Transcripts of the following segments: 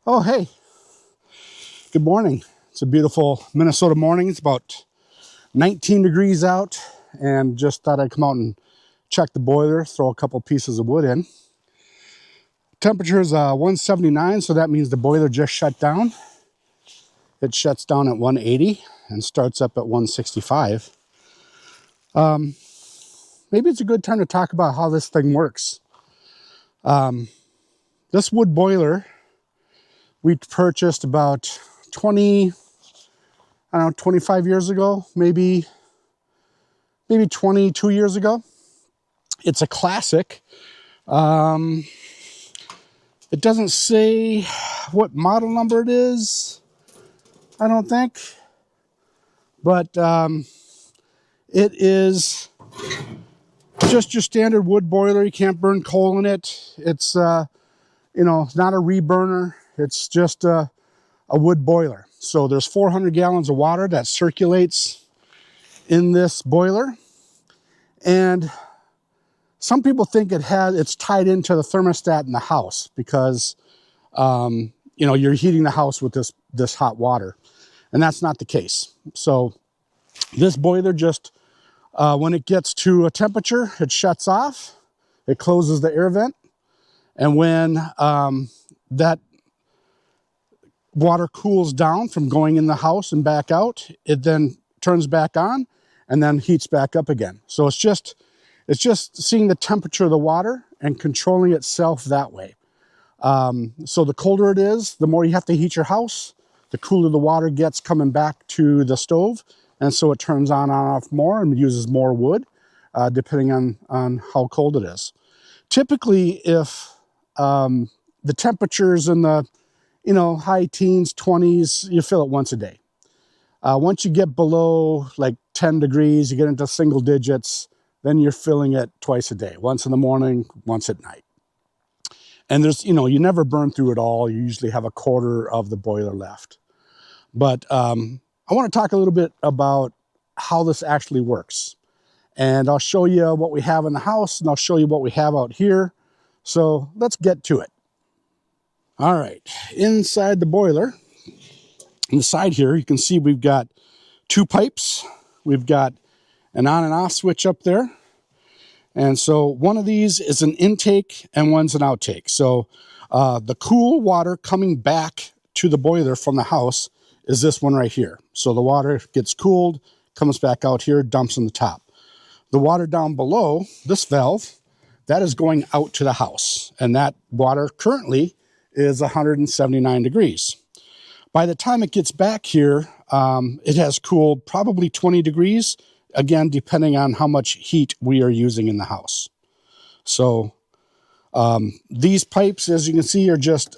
Oh, hey, good morning. It's a beautiful Minnesota morning. It's about 19 degrees out, and just thought I'd come out and check the boiler, throw a couple pieces of wood in. Temperature is 179, so that means the boiler just shut down. It shuts down at 180 and starts up at 165. Maybe it's a good time to talk about how this thing works. This wood boiler we purchased about 25 years ago, maybe 22 years ago. It's a classic. It doesn't say what model number it is, I don't think. But it is just your standard wood boiler. You can't burn coal in it. It's, not a reburner. It's just a wood boiler. So there's 400 gallons of water that circulates in this boiler. And some people think it's tied into the thermostat in the house because, you're heating the house with this hot water. And that's not the case. So this boiler just, when it gets to a temperature, it shuts off. It closes the air vent. And when that water cools down from going in the house and back out, it then turns back on and then heats back up again. So it's just seeing the temperature of the water and controlling itself that way. So the colder it is, the more you have to heat your house, the cooler the water gets coming back to the stove. And so it turns on and off more and uses more wood, depending on how cold it is. Typically, if the temperature's in the high teens, 20s, you fill it once a day. Once you get below like 10 degrees, you get into single digits, then you're filling it twice a day, once in the morning, once at night. And there's, you never burn through it all. You usually have a quarter of the boiler left. But I want to talk a little bit about how this actually works. And I'll show you what we have in the house, and I'll show you what we have out here. So let's get to it. All right, inside the boiler, on the side here, you can see we've got two pipes. We've got an on and off switch up there. And so one of these is an intake and one's an outtake. So the cool water coming back to the boiler from the house is this one right here. So the water gets cooled, comes back out here, dumps in the top. The water down below, this valve, that is going out to the house. And that water currently is 179 degrees. By the time it gets back here, it has cooled probably 20 degrees, again, depending on how much heat we are using in the house. So these pipes, as you can see, are just,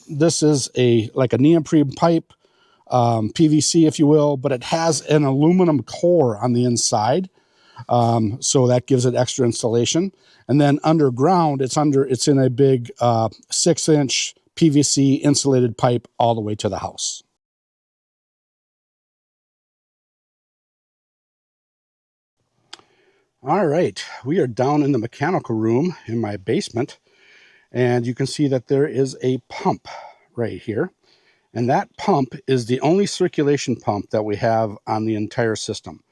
this is like a neoprene pipe, PVC, if you will, but it has an aluminum core on the inside. So that gives it extra insulation. And then underground, it's in a big 6-inch PVC insulated pipe all the way to the house. All right, we are down in the mechanical room in my basement, and you can see that there is a pump right here. And that pump is the only circulation pump that we have on the entire system.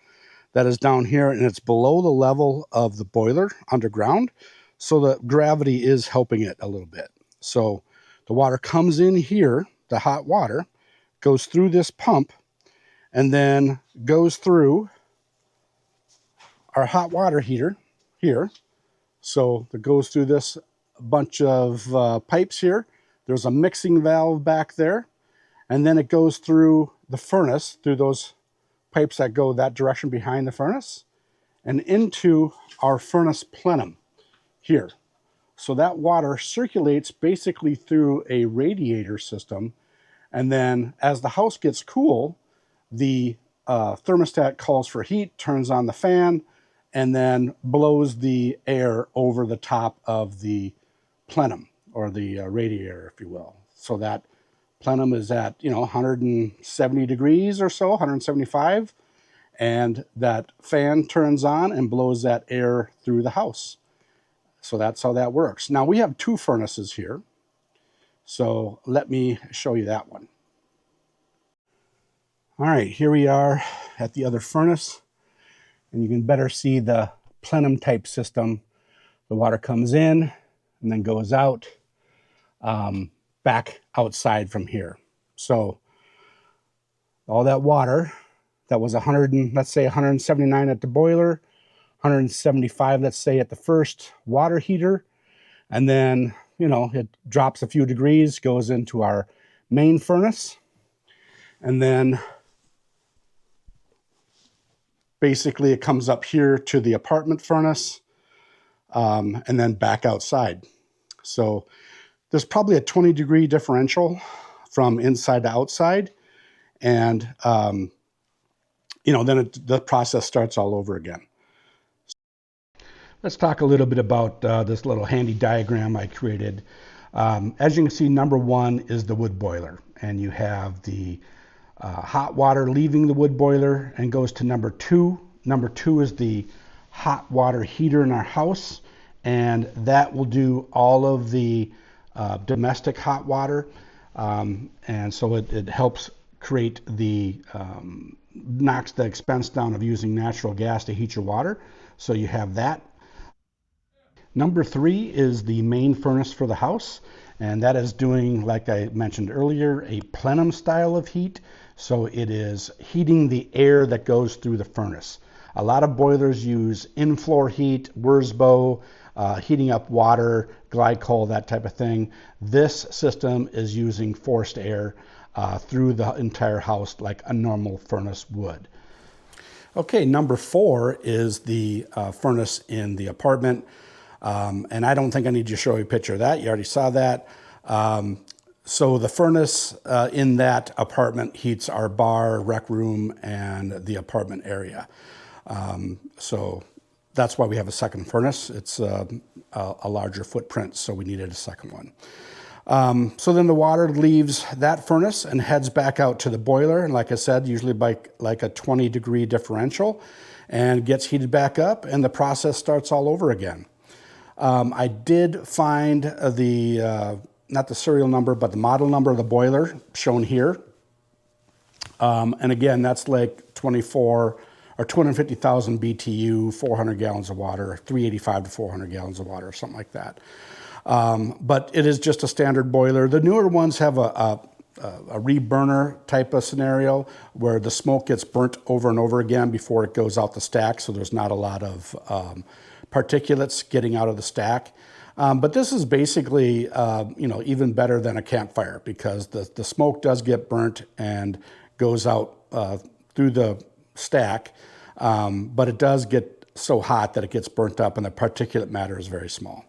That is down here, and it's below the level of the boiler underground, so the gravity is helping it a little bit. So the water comes in here, the hot water, goes through this pump, and then goes through our hot water heater here. So it goes through this bunch of pipes here. There's a mixing valve back there, and then it goes through the furnace, through those pipes that go that direction behind the furnace, and into our furnace plenum here. So that water circulates basically through a radiator system, and then as the house gets cool, the thermostat calls for heat, turns on the fan, and then blows the air over the top of the plenum, or the radiator, if you will. So that plenum is at 170 degrees or so, 175, and that fan turns on and blows that air through the house. So that's how that works. Now we have two furnaces here. So let me show you that one. All right, here we are at the other furnace, and you can better see the plenum type system. The water comes in and then goes out, back outside from here. So all that water that was 100 and let's say 179 at the boiler, 175 let's say at the first water heater, and then it drops a few degrees, goes into our main furnace, and then basically it comes up here to the apartment furnace, and then back outside. So there's probably a 20-degree differential from inside to outside, and then the process starts all over again. Let's talk a little bit about this little handy diagram I created. As you can see, number one is the wood boiler, and you have the hot water leaving the wood boiler and goes to number two. Number two is the hot water heater in our house, and that will do all of the domestic hot water, and so it helps create knocks the expense down of using natural gas to heat your water. So you have that. Number three is the main furnace for the house, and that is doing, like I mentioned earlier, a plenum style of heat. So it is heating the air that goes through the furnace. A lot of boilers use in-floor heat, Wurzbo, heating up water, glycol, that type of thing. This system is using forced air through the entire house like a normal furnace would. Okay, number four is the furnace in the apartment. And I don't think I need to show you a picture of that. You already saw that. So the furnace in that apartment heats our bar, rec room, and the apartment area. So that's why we have a second furnace. It's a larger footprint, so we needed a second one. So then the water leaves that furnace and heads back out to the boiler. And like I said, usually by like a 20-degree differential, and gets heated back up, and the process starts all over again. I did find not the serial number, but the model number of the boiler shown here. And again, that's like 250,000 BTU, 400 gallons of water, 385 to 400 gallons of water, or something like that. But it is just a standard boiler. The newer ones have a reburner type of scenario where the smoke gets burnt over and over again before it goes out the stack, so there's not a lot of particulates getting out of the stack. But this is basically, even better than a campfire, because the smoke does get burnt and goes out through the stack, but it does get so hot that it gets burnt up, and the particulate matter is very small.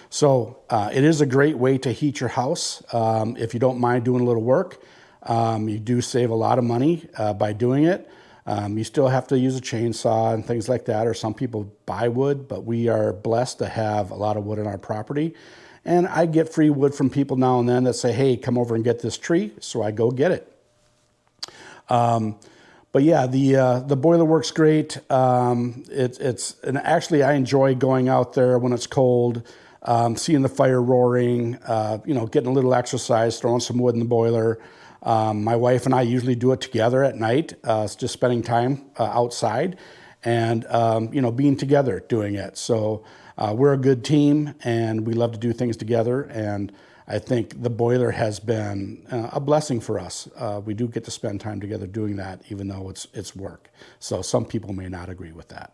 So it is a great way to heat your house. If you don't mind doing a little work, you do save a lot of money by doing it. You still have to use a chainsaw and things like that, or some people buy wood, but we are blessed to have a lot of wood on our property. And I get free wood from people now and then that say, hey, come over and get this tree, so I go get it. But yeah, the boiler works great. And actually I enjoy going out there when it's cold, seeing the fire roaring, getting a little exercise, throwing some wood in the boiler. My wife and I usually do it together at night, just spending time outside and, being together doing it. So we're a good team, and we love to do things together. And I think the boiler has been a blessing for us. We do get to spend time together doing that, even though it's work. So some people may not agree with that.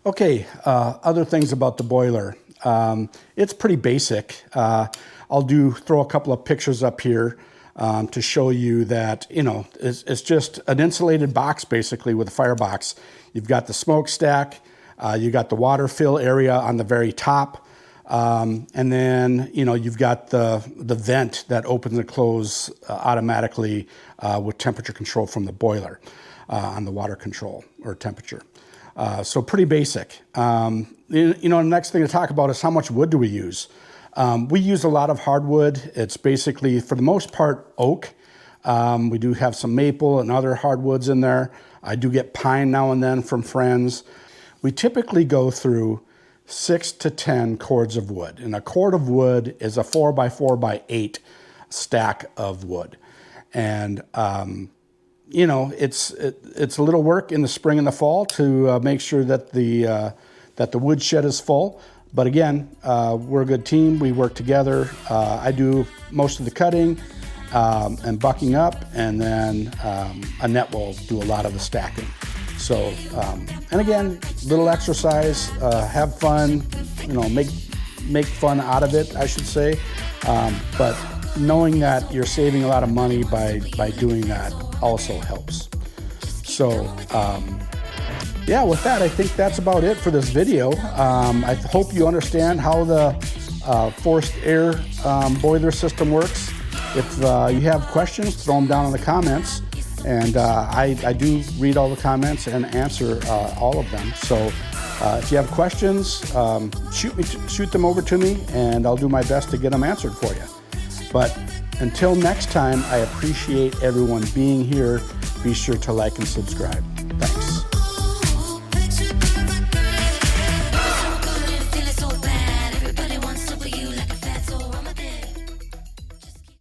Okay, other things about the boiler. It's pretty basic. I'll throw a couple of pictures up here to show you that, it's just an insulated box basically with a firebox. You've got the smokestack, you got the water fill area on the very top, and then, you've got the vent that opens and closes automatically with temperature control from the boiler on the water control or temperature. So pretty basic. The next thing to talk about is how much wood do we use? We use a lot of hardwood. It's basically, for the most part, oak. We do have some maple and other hardwoods in there. I do get pine now and then from friends. we typically go through 6 to 10 cords of wood. And a cord of wood is a 4x4x8 stack of wood. And, you know, it's a little work in the spring and the fall to make sure that the wood shed is full. But again, we're a good team. We work together. I do most of the cutting and bucking up, and then Annette will do a lot of the stacking. So, and again, little exercise, have fun, you know, make fun out of it, I should say. But knowing that you're saving a lot of money by doing that also helps. So, yeah, with that, I think that's about it for this video. I hope you understand how the forced air boiler system works. If you have questions, throw them down in the comments. And I do read all the comments and answer all of them. So if you have questions, shoot them over to me, and I'll do my best to get them answered for you. But until next time, I appreciate everyone being here. Be sure to like and subscribe.